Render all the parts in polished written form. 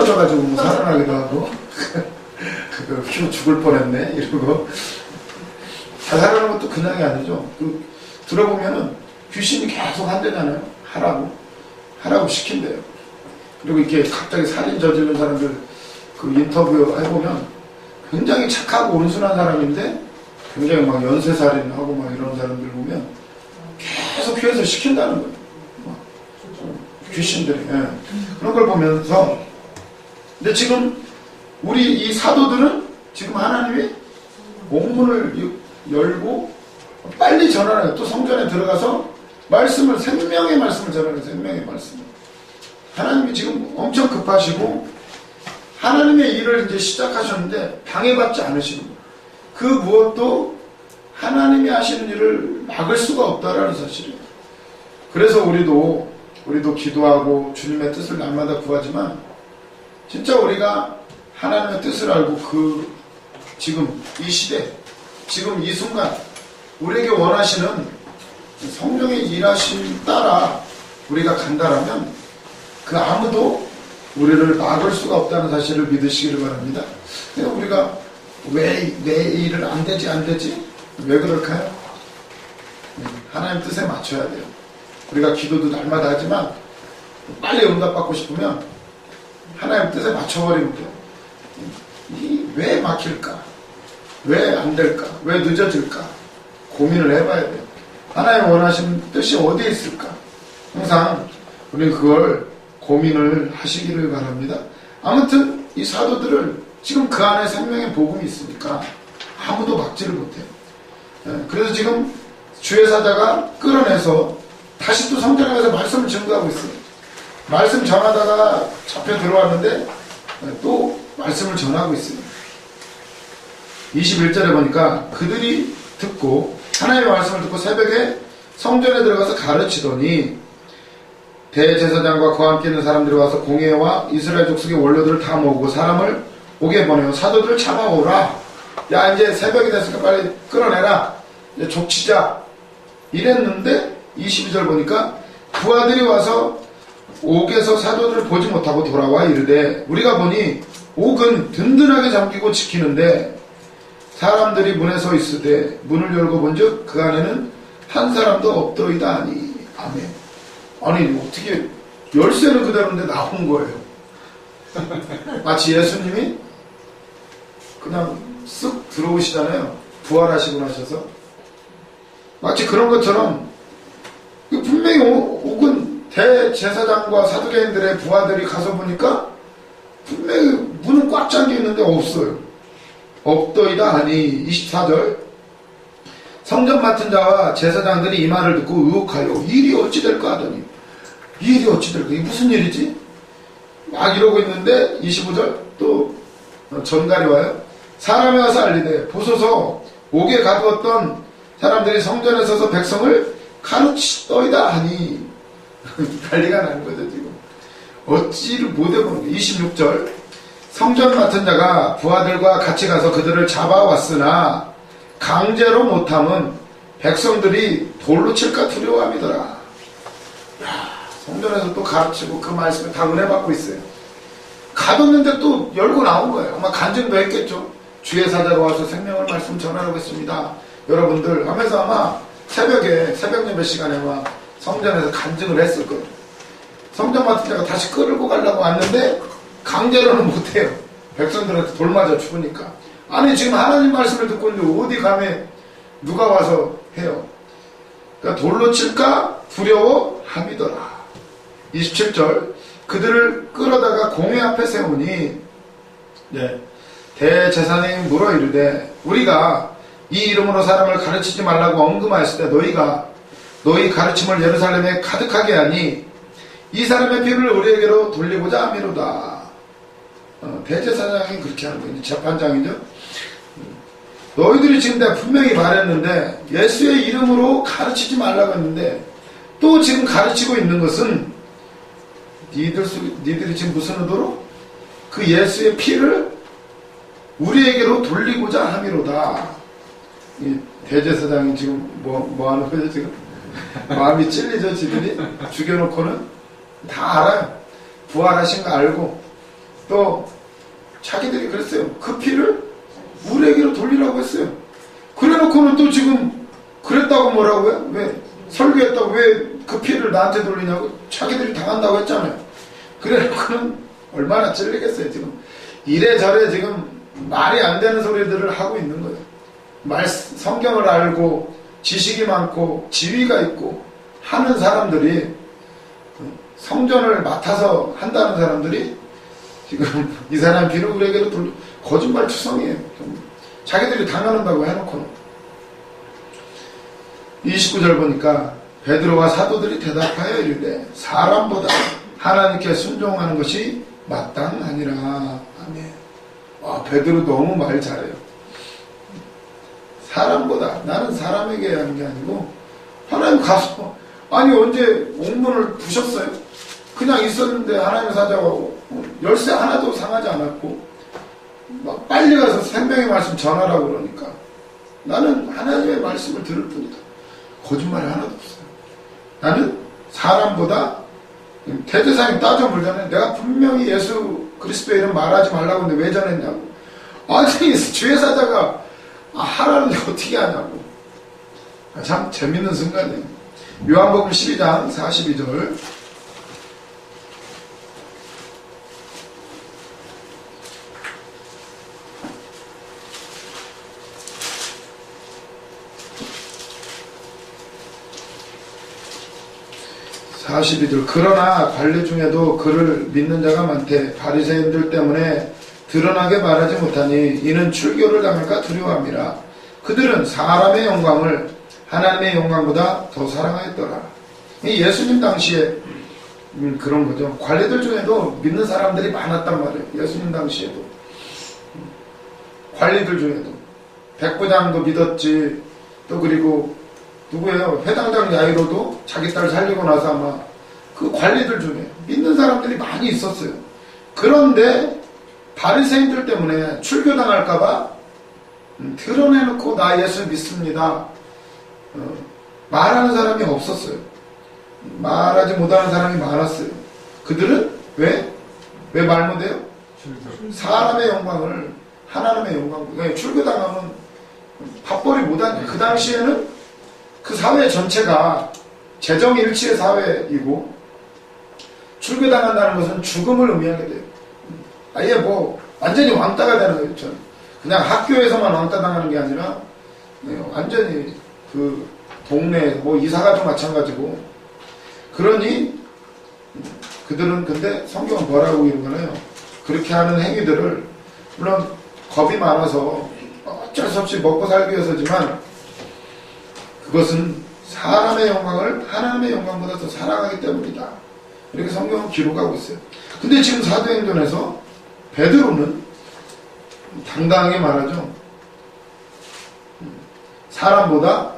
터져가지고 뭐 살아나기도 하고 휴 죽을 뻔했네 이러고 자살하는 것도 그냥이 아니죠. 들어보면은 귀신이 계속 한대잖아요. 하라고 시킨대요. 그리고 이렇게 갑자기 살인 저지른 사람들 그 인터뷰 해보면 굉장히 착하고 온순한 사람인데 굉장히 막 연쇄살인하고 막 이런 사람들 보면 계속 피해서 시킨다는 거예요. 귀신들이. 예. 그런 걸 보면서 근데 지금 우리 이 사도들은 지금 하나님이 옥문을 열고 빨리 전하는 또 성전에 들어가서 말씀을 생명의 말씀을 전하는 생명의 말씀. 하나님이 지금 엄청 급하시고 하나님의 일을 이제 시작하셨는데 방해받지 않으시는 거예요. 그 무엇도 하나님이 하시는 일을 막을 수가 없다라는 사실이에요. 그래서 우리도 기도하고 주님의 뜻을 날마다 구하지만 진짜 우리가 하나님의 뜻을 알고 지금 이 시대, 지금 이 순간 우리에게 원하시는 성령의 일하심 따라 우리가 간다라면 그 아무도 우리를 막을 수가 없다는 사실을 믿으시기를 바랍니다. 우리가 왜 일을 안 되지? 왜 그럴까요? 하나님 뜻에 맞춰야 돼요. 우리가 기도도 날마다 하지만 빨리 응답받고 싶으면 하나님 뜻에 맞춰버리면 돼요. 왜 막힐까? 왜 안 될까? 왜 늦어질까? 고민을 해봐야 돼요. 하나님 원하시는 뜻이 어디에 있을까? 항상 우리는 그걸 고민을 하시기를 바랍니다. 아무튼 이 사도들을 지금 그 안에 생명의 복음이 있으니까 아무도 막지를 못해요. 그래서 지금 주의 사자가 끌어내서 다시 또 성전에 가서 말씀을 증거하고 있어요. 말씀 전하다가 잡혀 들어왔는데 또 말씀을 전하고 있어요. 21절에 보니까 그들이 듣고 하나님의 말씀을 듣고 새벽에 성전에 들어가서 가르치더니 대제사장과 그와 함께 있는 사람들이 와서 공회와 이스라엘 족속의 원로들을 다 모으고 사람을 오게 보내요. 사도들을 잡아오라. 야 이제 새벽이 됐으니까 빨리 끌어내라. 이제 족치자. 이랬는데 22절 보니까 부하들이 와서 옥에서 사도들을 보지 못하고 돌아와 이르되 우리가 보니 옥은 든든하게 잠기고 지키는데 사람들이 문에 서 있으되 문을 열고 본즉 그 안에는 한 사람도 없더이다 하니. 아멘. 아니 어떻게 열쇠는 그대로인데 나온 거예요. 마치 예수님이 그냥 쓱 들어오시잖아요. 부활하시고 나셔서 마치 그런 것처럼 분명히 옥은 대제사장과 사두개인들의 부하들이 가서 보니까 분명히 문은 꽉 잠겨 있는데 없어요. 없더이다 하니. 24절 성전 맡은 자와 제사장들이 이 말을 듣고 의혹하여 일이 어찌 될까 하더니 일이 어찌 될까? 이게 무슨 일이지? 막 이러고 있는데 25절 또 전갈이 와요. 사람이 와서 알리되 보소서 옥에 가두었던 사람들이 성전에 서서 백성을 가르치더이다 하니. 난리가 나는 거죠 지금. 어찌를 못해보는 거예요. 26절 성전 맡은 자가 부하들과 같이 가서 그들을 잡아왔으나 강제로 못함은 백성들이 돌로 칠까 두려워함이더라. 성전에서 또 가르치고 그 말씀에 다 은혜 받고 있어요. 가뒀는데 또 열고 나온 거예요. 아마 간증도 했겠죠. 주의 사자가 와서 생명을 말씀 전하라고 했습니다. 여러분들 하면서 아마 새벽에 새벽 예배 시간에 막 성전에서 간증을 했을 거예요. 성전 맡은 자가 다시 끌고 가려고 왔는데 강제로는 못해요. 백성들한테 돌 맞아 죽으니까. 아니 지금 하나님 말씀을 듣고 있는데 어디 가면 누가 와서 해요. 그러니까 돌로 칠까 두려워함이더라. 27절 그들을 끌어다가 공회 앞에 세우니 대제사장이 물어 이르되 우리가 이 이름으로 사람을 가르치지 말라고 언금하였을 때 너희가 너희 가르침을 예루살렘에 가득하게 하니 이 사람의 피를 우리에게로 돌리고자 함이로다. 대제사장이 그렇게 하는 거예요. 재판장이죠. 너희들이 지금 내가 분명히 말했는데 예수의 이름으로 가르치지 말라고 했는데 또 지금 가르치고 있는 것은 니들이 지금 무슨 의도로? 그 예수의 피를 우리에게로 돌리고자 함이로다. 이 대제사장이 지금 뭐 하는 거죠 지금? 마음이 찔리죠 지들이? 죽여놓고는 다 알아요. 부활하신 거 알고 또 자기들이 그랬어요. 그 피를 우리에게로 돌리라고 했어요. 그래놓고는 또 지금 그랬다고 뭐라고요? 왜 설교했다고 왜 그 피를 나한테 돌리냐고? 자기들이 당한다고 했잖아요. 그래놓고는 얼마나 찔리겠어요. 지금 이래저래 지금 말이 안 되는 소리들을 하고 있는 거예요. 성경을 알고 지식이 많고 지위가 있고 하는 사람들이, 성전을 맡아서 한다는 사람들이 지금 이 사람 비를 우리에게로 돌려, 거짓말 투성이에요. 자기들이 당하는다고 해놓고는. 29절 보니까 베드로와 사도들이 대답하여 이르되 사람보다 하나님께 순종하는 것이 마땅하니라. 아멘. 와, 베드로 너무 말 잘해요. 사람보다, 나는 사람에게 하는 게 아니고 하나님 가서, 아니 언제 옥문을 부셨어요? 그냥 있었는데 하나님 사자하고 열쇠 하나도 상하지 않았고 막 빨리 가서 생명의 말씀 전하라고 그러니까 나는 하나님의 말씀을 들을 뿐이다. 거짓말이 하나도 없어요. 나는 사람보다, 대제사장이 따져 물잖아요. 내가 분명히 예수 그리스도의 이름 말하지 말라고 했는데 왜 전했냐고. 아니 주회사자가 하라는데 어떻게 하냐고. 참 재밌는 순간이에요. 요한복음 12장 42절. 그러나 관리 중에도 그를 믿는 자가 많되 바리새인들 때문에 드러나게 말하지 못하니 이는 출교를 당할까 두려워함이라. 그들은 사람의 영광을 하나님의 영광보다 더 사랑하였더라. 이 예수님 당시에 그런 거죠. 관리들 중에도 믿는 사람들이 많았단 말이에요. 예수님 당시에도. 관리들 중에도. 백부장도 믿었지. 또 그리고 누구예요? 회당장 야이로도 자기 딸 살리고 나서 아마 그 관리들 중에 믿는 사람들이 많이 있었어요. 그런데 바리새인들 때문에 출교당할까봐 드러내놓고 나 예수 믿습니다. 말하는 사람이 없었어요. 말하지 못하는 사람이 많았어요. 그들은 왜 말 못해요? 사람의 영광을 하나님의 영광. 출교당하면 밥벌이 못한, 그 당시에는 그 사회 전체가 재정일치의 사회이고 출교당한다는 것은 죽음을 의미하게 돼요. 아예 완전히 왕따가 되는 거예요. 저는 그냥 학교에서만 왕따 당하는 게 아니라 완전히 그 동네 이사가도 마찬가지고. 그러니 그들은, 근데 성경은 뭐라고 이러잖아요. 그렇게 하는 행위들을, 물론 겁이 많아서 어쩔 수 없이 먹고 살기 위해서지만 그것은 사람의 영광을 하나님의 영광보다 더 사랑하기 때문이다. 이렇게 성경은 기록하고 있어요. 근데 지금 사도행전에서 베드로는 당당하게 말하죠. 사람보다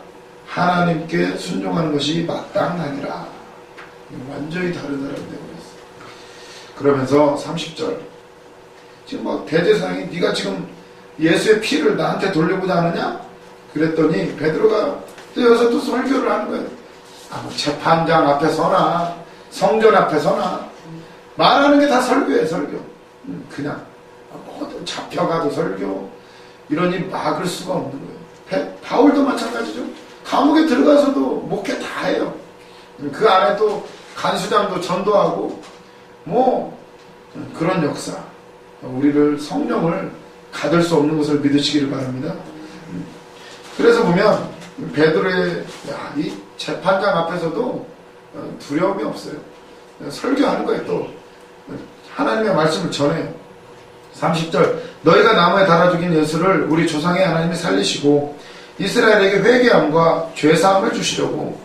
하나님께 순종하는 것이 마땅하니라. 완전히 다른 사람이 되어버렸어요. 그러면서 30절. 지금 대제사장이 네가 지금 예수의 피를 나한테 돌리고자 하느냐? 그랬더니 베드로가 또 여기서 또 설교를 하는 거예요. 재판장 앞에 서나 성전 앞에 서나 말하는 게 다 설교예요. 설교. 그냥 잡혀가도 설교. 이러니 막을 수가 없는 거예요. 바울도 마찬가지죠. 감옥에 들어가서도 목회 다 해요. 그 안에 또 간수장도 전도하고 그런 역사. 우리를 성령을 가둘 수 없는 것을 믿으시기를 바랍니다. 그래서 보면 베드로의 이 재판장 앞에서도 두려움이 없어요. 설교하는 거예요. 또 하나님의 말씀을 전해요. 30절. 너희가 나무에 달아 죽인 예수를 우리 조상의 하나님이 살리시고 이스라엘에게 회개함과 죄사함을 주시려고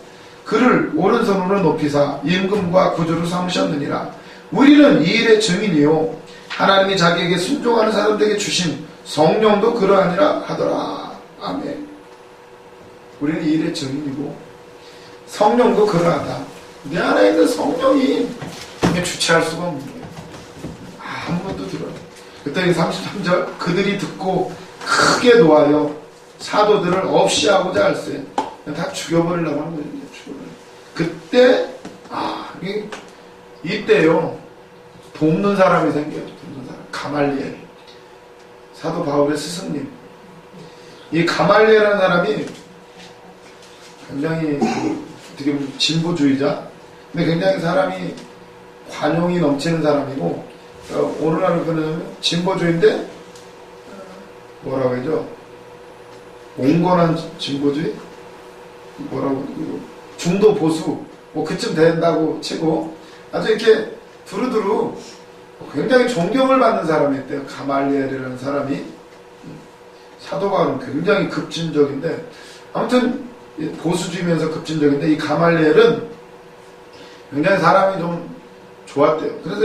그를 오른손으로 높이사 임금과 구주로 삼으셨느니라. 우리는 이 일의 증인이요 하나님이 자기에게 순종하는 사람들에게 주신 성령도 그러하니라 하더라. 아멘. 우리는 이 일의 증인이고 성령도 그러하다. 내 안에 있는 성령이 주체할 수가 없는 거예요. 아무것도 들어요. 그때 33절. 그들이 듣고 크게 노하여 사도들을 없이 하고자 할세. 다 죽여버리려고 하는 거예요. 그때 이때요 돕는 사람이 생겨요. 돕는 사람. 가말리엘, 사도 바울의 스승님. 이 가말리엘이라는 사람이 굉장히 어떻게 보면 진보주의자, 근데 굉장히 사람이 관용이 넘치는 사람이고, 오늘날은 그는 진보주의인데 뭐라고 하죠? 온건한 진보주의? 뭐라고, 중도 보수, 뭐 그쯤 된다고 치고, 아주 이렇게 두루두루 굉장히 존경을 받는 사람이었대요. 가말리엘이라는 사람이. 사도 바울은 굉장히 급진적인데, 아무튼 보수주의면서 급진적인데, 이 가말리엘은 굉장히 사람이 좀 좋았대요. 그래서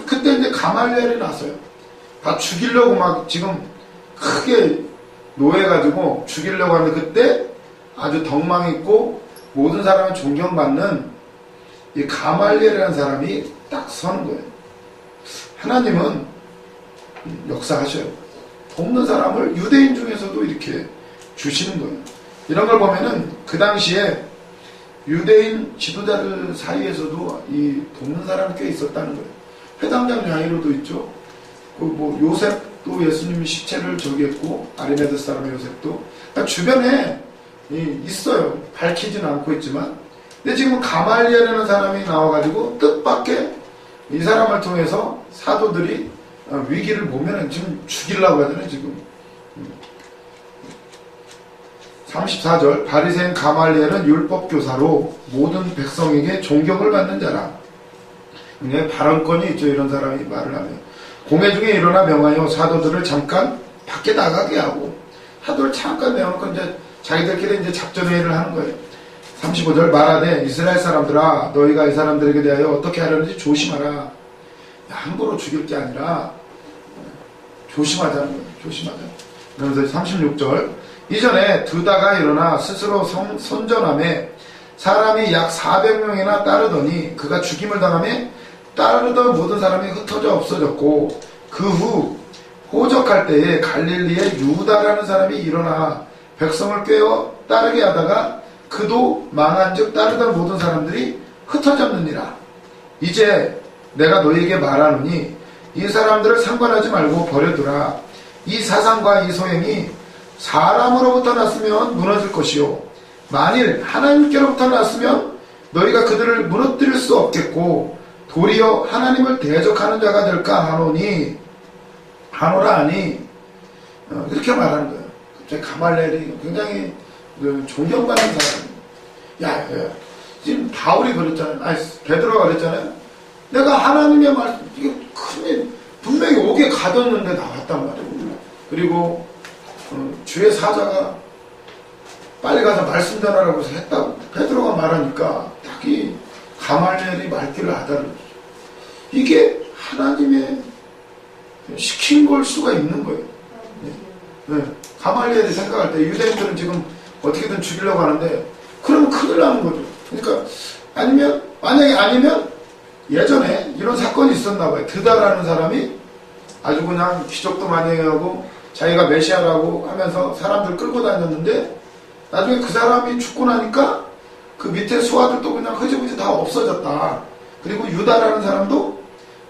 그때 이제 가말리엘이 났어요. 다 죽이려고 막 지금 크게 노해가지고 죽이려고 하는데, 그때 아주 덕망 있고 모든 사람이 존경받는 이 가말리엘이라는 사람이 딱 서는 거예요. 하나님은 역사하셔요. 돕는 사람을 유대인 중에서도 이렇게 주시는 거예요. 이런 걸 보면은 그 당시에 유대인 지도자들 사이에서도 이 돕는 사람이 꽤 있었다는 거예요. 회당장 야이로도 있죠. 그 뭐 요셉도 예수님이 시체를 저기 했고, 아리메드 사람의 요셉도. 그러니까 주변에 있어요. 밝히지는 않고 있지만. 근데 지금 가말리엘이라는 사람이 나와가지고 뜻밖의 이 사람을 통해서 사도들이 위기를 보면은 지금 죽이려고 하잖아요, 지금. 34절, 바리새인 가말리엘은 율법교사로 모든 백성에게 존경을 받는 자라. 굉장히 발언권이 있죠, 이런 사람이 말을 하면. 공회 중에 일어나 명하여 사도들을 잠깐 밖에 나가게 하고, 사도를 잠깐 내어놓고 이제 자기들끼리 이제 작전회의를 하는 거예요. 35절, 말하되 이스라엘 사람들아, 너희가 이 사람들에게 대하여 어떻게 하려는지 조심하라. 함부로 죽일 게 아니라 조심하자는 거예요. 조심하자. 그러면서 36절, 이전에 드다가 일어나 스스로 선전함에 사람이 약 400명이나 따르더니 그가 죽임을 당함에 따르던 모든 사람이 흩어져 없어졌고, 그 후 호적할 때에 갈릴리에 유다라는 사람이 일어나 백성을 꿰어 따르게 하다가 그도 망한즉 따르던 모든 사람들이 흩어졌느니라. 이제 내가 너희에게 말하노니 이 사람들을 상관하지 말고 버려두라. 이 사상과 이 소행이 사람으로부터 났으면 무너질 것이요, 만일 하나님께로부터 났으면 너희가 그들을 무너뜨릴 수 없겠고 도리어 하나님을 대적하는 자가 될까 하노라 하니, 그렇게 말하는 거예요. 갑자기 가말리엘이 굉장히 존경받는 사람이에요. 지금 바울이 그랬잖아요. 아니, 베드로가 그랬잖아요. 내가 하나님의 말씀, 이게 큰 분명히 옥에 가뒀는데 나왔단 말이에요. 그리고 주의 사자가 빨리 가서 말씀 전하라고 해서 했다고 베드로가 말하니까 딱 이 가말리엘이 말귀를 알아들었죠. 이게 하나님의 시킨 걸 수가 있는 거예요. 네. 가말리엘이 생각할 때 유대인들은 지금 어떻게든 죽이려고 하는데 그러면 큰일 나는 거죠. 그러니까 만약에 아니면 예전에 이런 사건이 있었나 봐요. 드다라는 사람이 아주 그냥 기적도 많이 하고 자기가 메시아라고 하면서 사람들 끌고 다녔는데 나중에 그 사람이 죽고 나니까 그 밑에 수하들도 그냥 흐지부지 다 없어졌다. 그리고 유다라는 사람도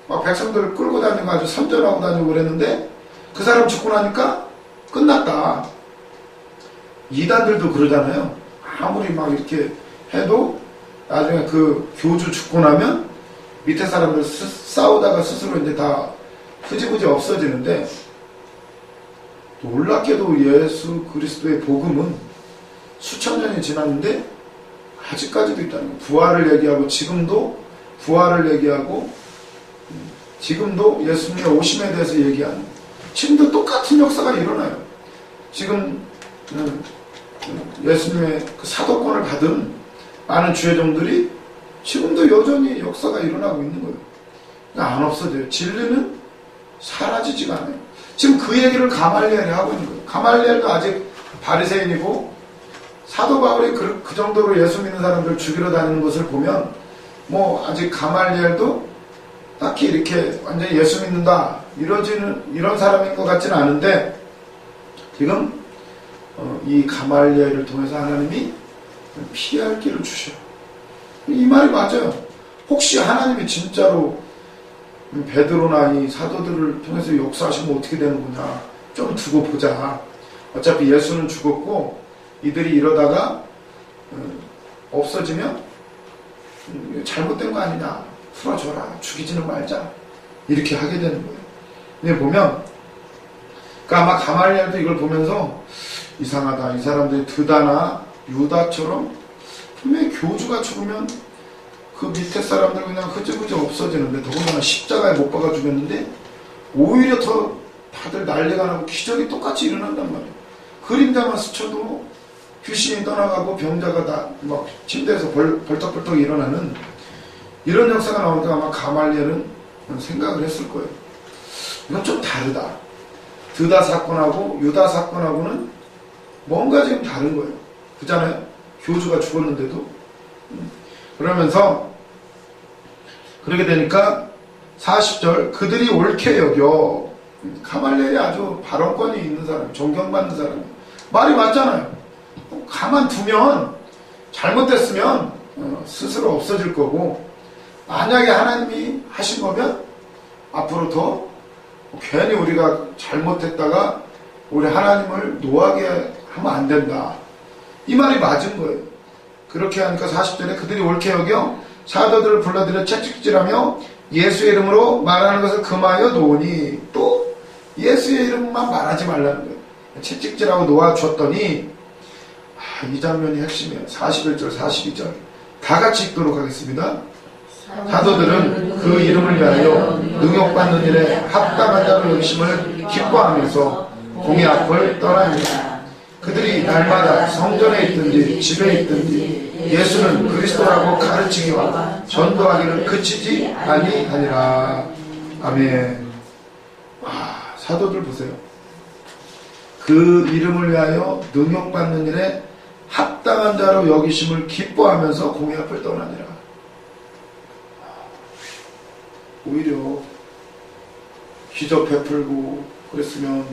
막 백성들을 끌고 다니고 아주 선전하고 다니고 그랬는데 그 사람 죽고 나니까 끝났다. 이단들도 그러잖아요. 아무리 막 이렇게 해도 나중에 그 교주 죽고 나면 밑에 사람들 싸우다가 스스로 이제 다 흐지부지 없어지는데, 놀랍게도 예수 그리스도의 복음은 수천 년이 지났는데 아직까지도 있다는 거예요. 부활을 얘기하고 지금도 부활을 얘기하고 지금도 예수님의 오심에 대해서 얘기하는, 지금도 똑같은 역사가 일어나요. 지금 예수님의 그 사도권을 받은 많은 주회종들이 지금도 여전히 역사가 일어나고 있는 거예요. 그러니까 안 없어져요. 진리는 사라지지가 않아요. 지금 그 얘기를 가말리엘이 하고 있는 거예요. 가말리엘도 아직 바리새인이고 사도 바울이 그 정도로 예수 믿는 사람들 죽이러 다니는 것을 보면 뭐 아직 가말리엘도 딱히 이렇게 완전히 예수 믿는다 이런 사람인 것 같지는 않은데, 지금 이 가말리엘을 통해서 하나님이 피할 길을 주셔요. 이 말이 맞아요. 혹시 하나님이 진짜로 베드로나 이 사도들을 통해서 역사하시면 어떻게 되는구나 좀 두고 보자. 어차피 예수는 죽었고 이들이 이러다가 없어지면 잘못된 거 아니냐, 풀어줘라, 죽이지는 말자, 이렇게 하게 되는 거예요. 근데 보면 그러니까 아마 가말리엘도 이걸 보면서 이상하다, 이 사람들이 드다나 유다처럼 분명히 교주가 죽으면 그 밑에 사람들 그냥 흐지부지 없어지는데, 더군다나 십자가에 못 박아 죽였는데 오히려 더 다들 난리가 나고 기적이 똑같이 일어난단 말이에요. 그림자만 스쳐도 귀신이 떠나가고 병자가 다 막 침대에서 벌떡벌떡 일어나는 이런 역사가 나오니까 아마 가말리엘은 생각을 했을 거예요. 이건 좀 다르다. 드다 사건하고 유다 사건하고는 뭔가 지금 다른 거예요. 그잖아요. 교주가 죽었는데도. 그러면서 그렇게 되니까 40절 그들이 옳게 여겨. 가말리엘이 아주 발언권이 있는 사람, 존경받는 사람. 말이 맞잖아요. 가만두면 잘못됐으면 스스로 없어질 거고, 만약에 하나님이 하신 거면 앞으로 더 괜히 우리가 잘못했다가 우리 하나님을 노하게 하면 안 된다. 이 말이 맞은 거예요. 그렇게 하니까 40절에 그들이 옳게 여겨 사도들을 불러들여 채찍질하며 예수의 이름으로 말하는 것을 금하여 놓으니, 또 예수의 이름만 말하지 말라는 거예요. 채찍질하고 놓아주었더니, 이 장면이 핵심이에요. 41절 42절 다 같이 읽도록 하겠습니다. 사도들은 그 이름을 위하여 능욕받는 일에 합당한 자로 여기심을 기뻐하면서 공의 앞을 떠납니다. 그들이 날마다 성전에 있든지 집에 있든지 예수는 그리스도라고 가르치기와 전도하기를 그치지 아니하니라. 아멘. 사도들 보세요. 그 이름을 위하여 능욕받는 일에 합당한 자로 여기심을 기뻐하면서 공의 앞을 떠나니라. 오히려 기적 베풀고 그랬으면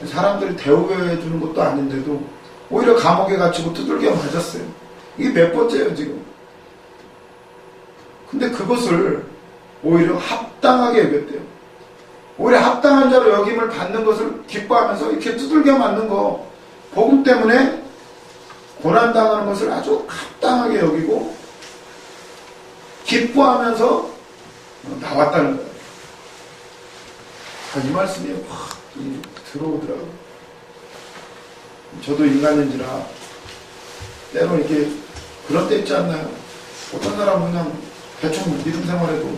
사람들이 대우해 주는 것도 아닌데도 오히려 감옥에 갇히고 두들겨 맞았어요. 이게 몇 번째예요 지금. 근데 그것을 오히려 합당하게 여겼대요. 오히려 합당한 자로 여김을 받는 것을 기뻐하면서 이렇게 두들겨 맞는 거, 복음 때문에 고난당하는 것을 아주 합당하게 여기고 기뻐하면서 나왔다는 거예요. 이 말씀이 확 들어오더라고요. 저도 인간인지라 때로 이렇게 그런 때 있지 않나요? 어떤 사람은 그냥 대충 믿음 생활해도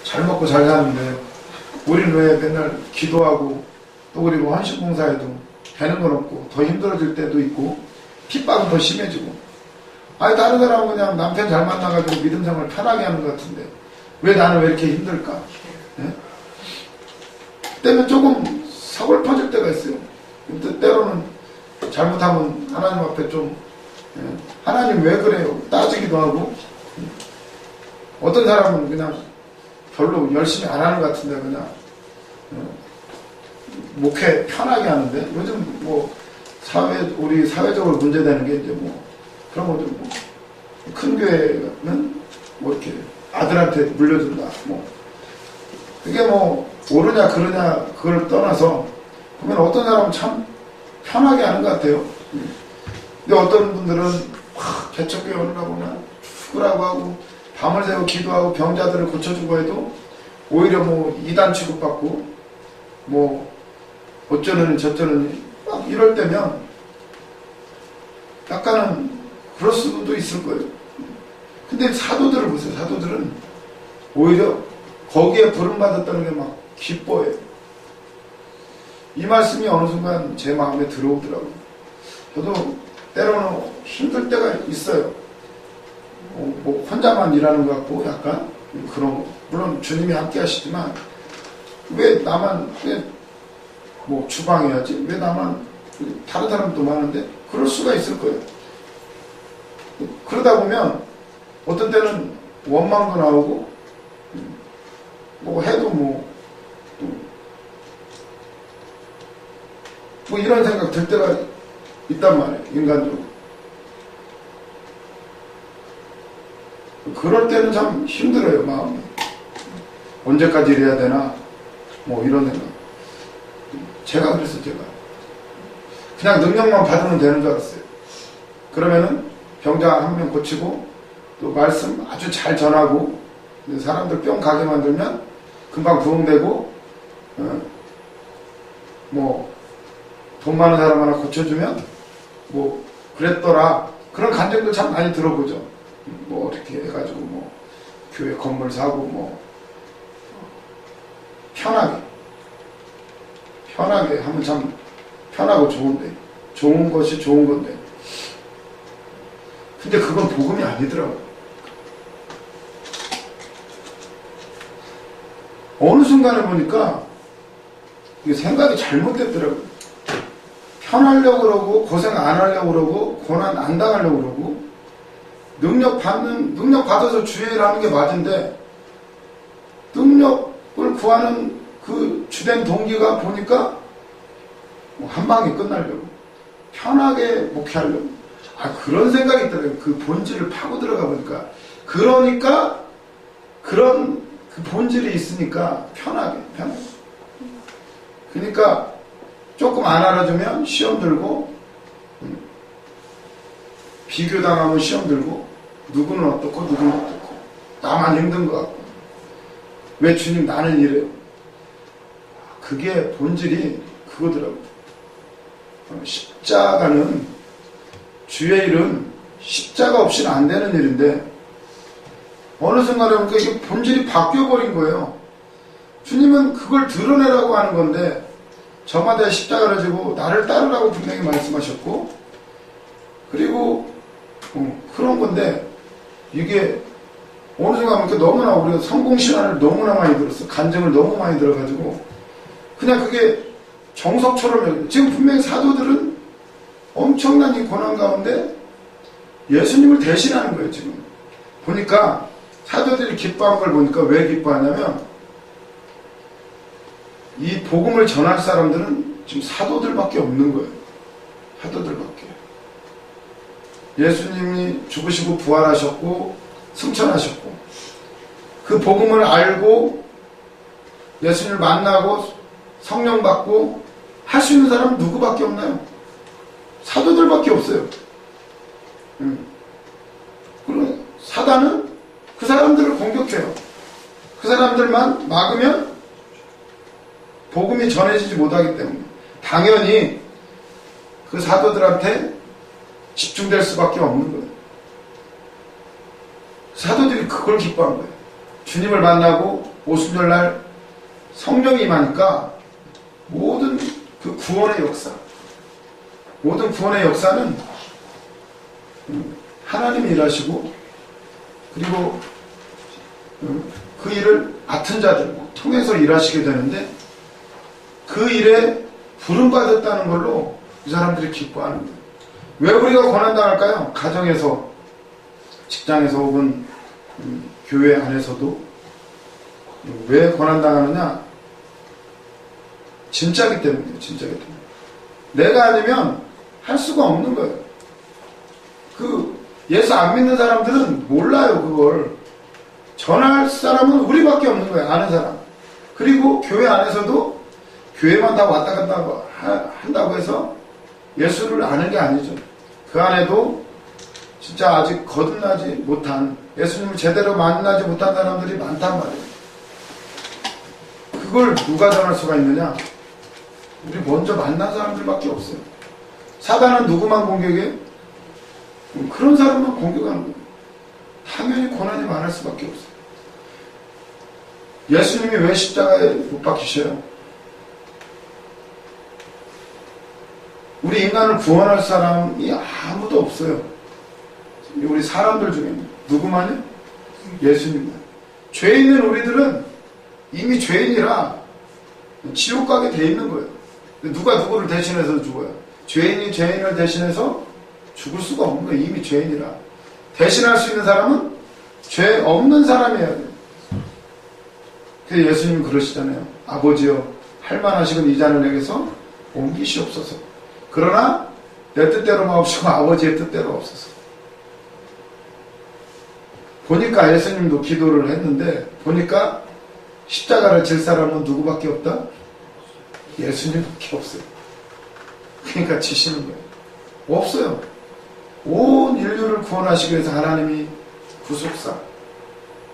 잘 먹고 잘 사는데, 우리는 왜 맨날 기도하고 또 그리고 헌신봉사해도 되는 건 없고 더 힘들어질 때도 있고 핍박은 더 심해지고, 아니 다른 사람은 그냥 남편 잘 만나가지고 믿음 생활 편하게 하는 것 같은데 왜 나는 왜 이렇게 힘들까? 네? 때문에 조금 서글퍼질 때가 있어요. 때로는 잘못하면 하나님 앞에 좀 하나님 왜 그래요? 따지기도 하고, 어떤 사람은 그냥 별로 열심히 안 하는 것 같은데 그냥 목회 편하게 하는데, 요즘 뭐 우리 사회적으로 문제되는 게 이제 뭐 그런 거죠. 뭐 큰 교회는 뭐 이렇게 아들한테 물려준다. 뭐 그게 뭐 옳으냐 그러냐 그걸 떠나서 보면 어떤 사람은 참 편하게 하는 것 같아요. 근데 어떤 분들은 개척교회 오느라고나 죽으라고 하고 밤을 새고 기도하고 병자들을 고쳐주고 해도 오히려 뭐 이단 취급받고 뭐 어쩌는 저쩌는 막 이럴 때면 약간은 그럴 수도 있을 거예요. 근데 사도들을 보세요. 사도들은 오히려 거기에 부름받았다는 게 막 기뻐해요. 이 말씀이 어느 순간 제 마음에 들어오더라고요. 저도 때로는 힘들 때가 있어요. 뭐 혼자만 일하는 것 같고 약간 그런 거. 물론 주님이 함께 하시지만 왜 나만 뭐 주방해야지, 왜 나만, 다른 사람도 많은데 그럴 수가 있을 거예요. 그러다 보면 어떤 때는 원망도 나오고 뭐 해도 뭐 이런 생각 들 때가 있단 말이에요. 인간적으로. 그럴 때는 참 힘들어요, 마음이. 언제까지 이래야 되나? 뭐 이런 생각. 제가 그랬어요, 제가. 그냥 능력만 받으면 되는 줄 알았어요. 그러면은 병자 한 명 고치고 또 말씀 아주 잘 전하고 사람들 뿅 가게 만들면 금방 부흥되고 뭐 돈 많은 사람 하나 고쳐주면 뭐 그랬더라. 그런 간증도 참 많이 들어보죠. 뭐 이렇게 해가지고 뭐 교회 건물 사고 뭐 편하게 하면 참 편하고 좋은데, 좋은 것이 좋은 건데, 근데 그건 복음이 아니더라고요. 어느 순간에 보니까 이게 생각이 잘못됐더라고요. 편하려고 그러고 고생 안 하려고 그러고 고난 안 당하려고 그러고 능력 받아서 주의를 하는 게 맞은데, 능력을 구하는 그 주된 동기가 보니까 뭐 한 방에 끝나려고, 편하게 목회하려고, 그런 생각이 있더라고요. 그 본질을 파고 들어가 보니까. 그러니까 그런 그 본질이 있으니까 편하게. 그러니까 조금 안 알아주면 시험 들고, 비교당하면 시험 들고, 누구는 어떻고 누구는 어떻고, 나만 힘든 것 같고, 왜 주님 나는 이래요? 그게 본질이 그거더라고요. 십자가는, 주의 일은 십자가 없이는 안 되는 일인데, 어느 순간에 보니까 이게 본질이 바뀌어버린 거예요. 주님은 그걸 드러내라고 하는 건데, 저마다 십자가를 지고 나를 따르라고 분명히 말씀하셨고, 그리고 그런 건데, 이게 어느 순간 보니까 너무나 우리가 성공신화를 너무나 많이 들었어. 간증을 너무 많이 들어가지고 그냥 그게 정석처럼, 지금 분명히 사도들은 엄청난 이 고난 가운데 예수님을 대신하는 거예요. 지금 보니까 사도들이 기뻐한 걸 보니까 왜 기뻐하냐면, 이 복음을 전할 사람들은 지금 사도들밖에 없는 거예요. 사도들밖에. 예수님이 죽으시고 부활하셨고 승천하셨고, 그 복음을 알고 예수님을 만나고 성령 받고 할 수 있는 사람은 누구밖에 없나요? 사도들밖에 없어요. 그리고 사단은 그 사람들을 공격해요. 그 사람들만 막으면 복음이 전해지지 못하기 때문에 당연히 그 사도들한테 집중될 수밖에 없는 거예요. 사도들이 그걸 기뻐한 거예요. 주님을 만나고 오순절날 성령이 임하니까 모든 그 구원의 역사, 모든 구원의 역사는 하나님이 일하시고, 그리고 그 일을 맡은 자들 통해서 일하시게 되는데, 그 일에 부름받았다는 걸로 이 사람들이 기뻐하는 거예요. 왜 우리가 고난당할까요? 가정에서, 직장에서 혹은 교회 안에서도. 왜 고난당하느냐? 진짜기 때문이에요. 진짜기 때문에. 내가 아니면 할 수가 없는 거예요. 예수 안 믿는 사람들은 몰라요. 그걸 전할 사람은 우리밖에 없는 거예요. 아는 사람. 그리고 교회 안에서도 교회만 다 왔다 갔다 한다고 해서 예수를 아는 게 아니죠. 그 안에도 진짜 아직 거듭나지 못한, 예수님을 제대로 만나지 못한 사람들이 많단 말이에요. 그걸 누가 전할 수가 있느냐? 우리 먼저 만난 사람들밖에 없어요. 사단은 누구만 공격해? 그런 사람만 공격하는 거예요. 당연히 고난이 많을 수밖에 없어요. 예수님이 왜 십자가에 못 박히셔요? 우리 인간을 구원할 사람이 아무도 없어요. 우리 사람들 중에 누구만요? 예수님만. 죄 있는 우리들은 이미 죄인이라 지옥 가게 돼 있는 거예요. 누가 누구를 대신해서 죽어요? 죄인이 죄인을 대신해서 죽을 수가 없는 거예요. 이미 죄인이라. 대신할 수 있는 사람은 죄 없는 사람이어야 돼요. 그래서 예수님은 그러시잖아요. 아버지여, 할만하시건 이 잔을 내게서 옮기시옵소서. 그러나 내 뜻대로 마옵시고 아버지의 뜻대로 없어서. 보니까 예수님도 기도를 했는데, 보니까 십자가를 질 사람은 누구밖에 없다? 예수님밖에 없어요. 그러니까 지시는 거예요. 없어요. 온 인류를 구원하시기 위해서 하나님이 구속사,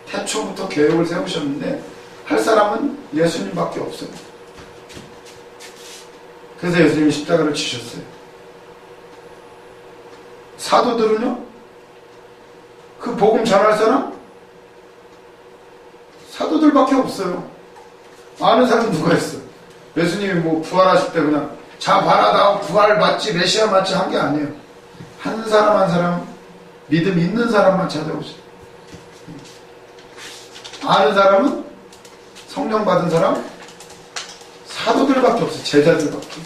태초부터 계획을 세우셨는데 할 사람은 예수님밖에 없어요. 그래서 예수님이 십자가를 지셨어요. 사도들은요? 그 복음 전할 사람? 사도들밖에 없어요. 아는 사람 누가 있어? 예수님이 뭐 부활하실 때 그냥 자 봐라 나 부활 맞지 메시아 맞지 한 게 아니에요. 한 사람 한 사람 믿음 있는 사람만 찾아오죠. 아는 사람은 성령 받은 사람 사도들밖에 없어요. 제자들밖에.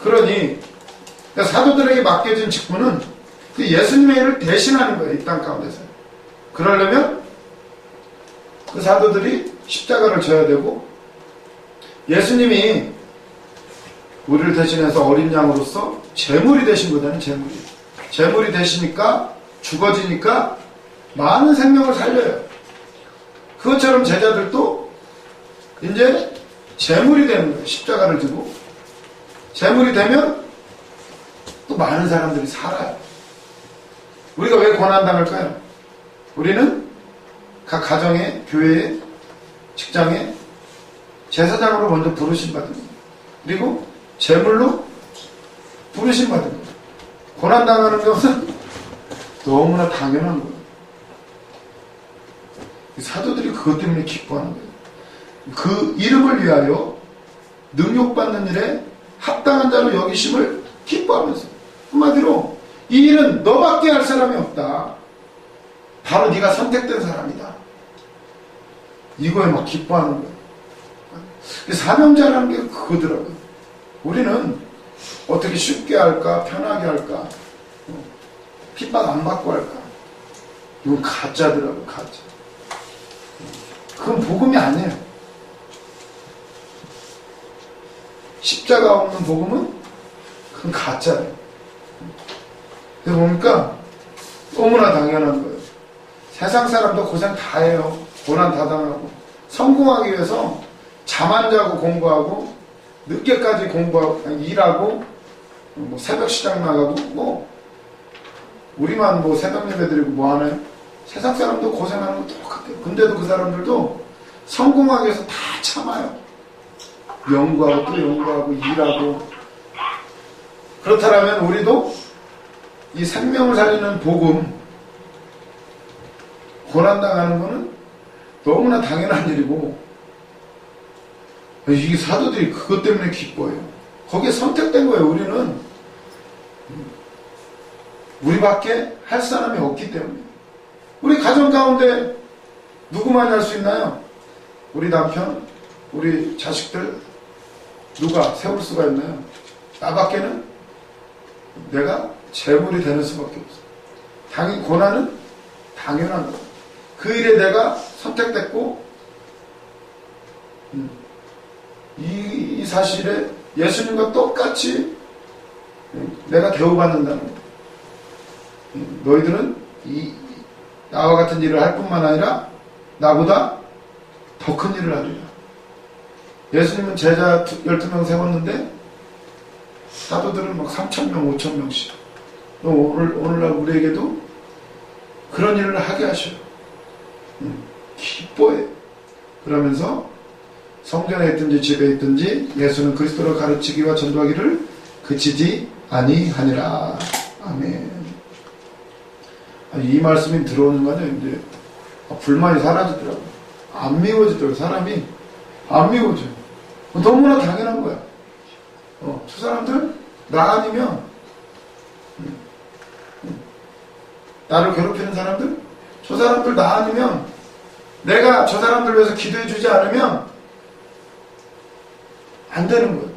그러니 그러니까 사도들에게 맡겨진 직분은 그 예수님의 일을 대신하는 거예요. 이 땅 가운데서. 그러려면 그 사도들이 십자가를 져야 되고 예수님이 우리를 대신해서 어린 양으로서 제물이 되신 거다는 제물이 되시니까 죽어지니까 많은 생명을 살려요. 그것처럼 제자들도 이제 제물이 되는 거예요. 십자가를 지고 제물이 되면 또 많은 사람들이 살아요. 우리가 왜 고난당할까요? 우리는 각 가정에, 교회에, 직장에 제사장으로 먼저 부르심 받은 거예요. 그리고 제물로 부르심 받은 거예요. 고난당하는 것은 너무나 당연한 거예요. 사도들이 그것 때문에 기뻐하는 거예요. 그 이름을 위하여 능욕받는 일에 합당한 자로 여기심을 기뻐하면서 한마디로 이 일은 너밖에 할 사람이 없다. 바로 네가 선택된 사람이다. 이거에 막 기뻐하는 거예요. 사명자라는 게 그거더라고요. 우리는 어떻게 쉽게 할까, 편하게 할까, 핍박 안 받고 할까. 이건 가짜더라고요, 가짜. 그건 복음이 아니에요. 십자가 없는 복음은 그건 가짜예요. 그래서 보니까 너무나 당연한 거예요. 세상 사람도 고생 다 해요. 고난 다 당하고. 성공하기 위해서 잠 안 자고 공부하고 늦게까지 공부하고 일하고 뭐 새벽 시장 나가고 뭐 우리만 뭐 새벽 예배 드리고 뭐 하나요? 세상 사람도 고생하는 거 똑같아요. 근데도 그 사람들도 성공하기 위해서 다 참아요. 연구하고 또 연구하고 일하고. 그렇다면 우리도 이 생명을 살리는 복음 고난당하는 거는 너무나 당연한 일이고 이 사도들이 그것 때문에 기뻐해요. 거기에 선택된 거예요. 우리밖에 할 사람이 없기 때문에. 우리 가정 가운데 누구만 할 수 있나요? 우리 남편, 우리 자식들 누가 세울 수가 있나요? 나밖에는 내가 재물이 되는 수밖에 없어. 당연히 고난은 당연한 거예요. 그 일에 내가 선택됐고 이 사실에 예수님과 똑같이 내가 대우받는다는 거예요. 너희들은 나와 같은 일을 할 뿐만 아니라 나보다 더 큰 일을 하리라. 예수님은 제자 12명 세웠는데 사도들은 막 3,000명, 5,000명씩. 오늘날 우리에게도 그런 일을 하게 하셔요. 기뻐해. 그러면서 성전에 있든지 집에 있든지 예수는 그리스도를 가르치기와 전도하기를 그치지 아니하니라. 아멘. 이 말씀이 들어오는 거는 이제 불만이 사라지더라고요. 안 미워지더라고요. 사람이 안 미워져요. 너무나 당연한 거야. 저 사람들 나 아니면 나를 괴롭히는 사람들 저 사람들 나 아니면 내가 저 사람들 위해서 기도해 주지 않으면 안 되는 거예요.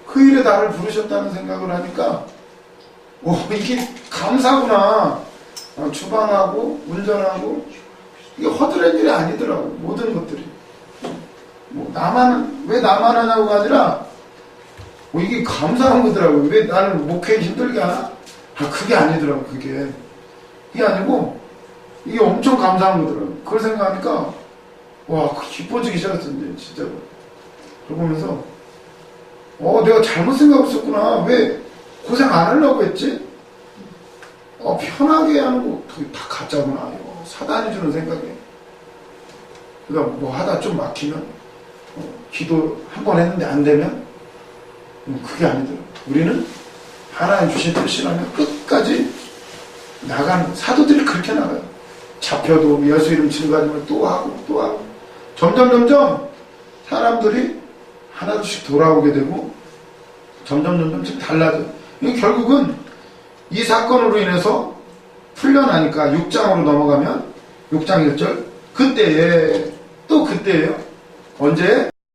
그 일에 나를 부르셨다는 생각을 하니까 이게 감사구나. 주방하고 운전하고 이게 허드렛 일이 아니더라고. 모든 것들이 왜 나만 하냐고가 아니라 이게 감사한 거더라고. 왜 나를 목회 힘들게 하나? 그게 아니더라고. 그게 아니고 이게 엄청 감사한 거더라고. 그걸 생각하니까 와, 기뻐지기 시작했어요, 진짜로. 그러면서, 내가 잘못 생각하고 있었구나. 왜 고생 안 하려고 했지? 편하게 하는 거, 다 가짜구나. 이거 사단이 주는 생각에. 그러니까 뭐 하다 좀 막히면, 기도 한 번 했는데 안 되면, 그게 아니더라고요. 우리는 하나님 주신 뜻이라면 끝까지 나가는, 사도들이 그렇게 나가요. 잡혀도 예수 이름 증거하면 또 하고, 또 하고. 점점 사람들이 하나둘씩 돌아오게 되고, 점점 좀 달라져요. 결국은 이 사건으로 인해서 풀려나니까 6장으로 넘어가면 6장 1절 그때에 또 그때예요. 언제?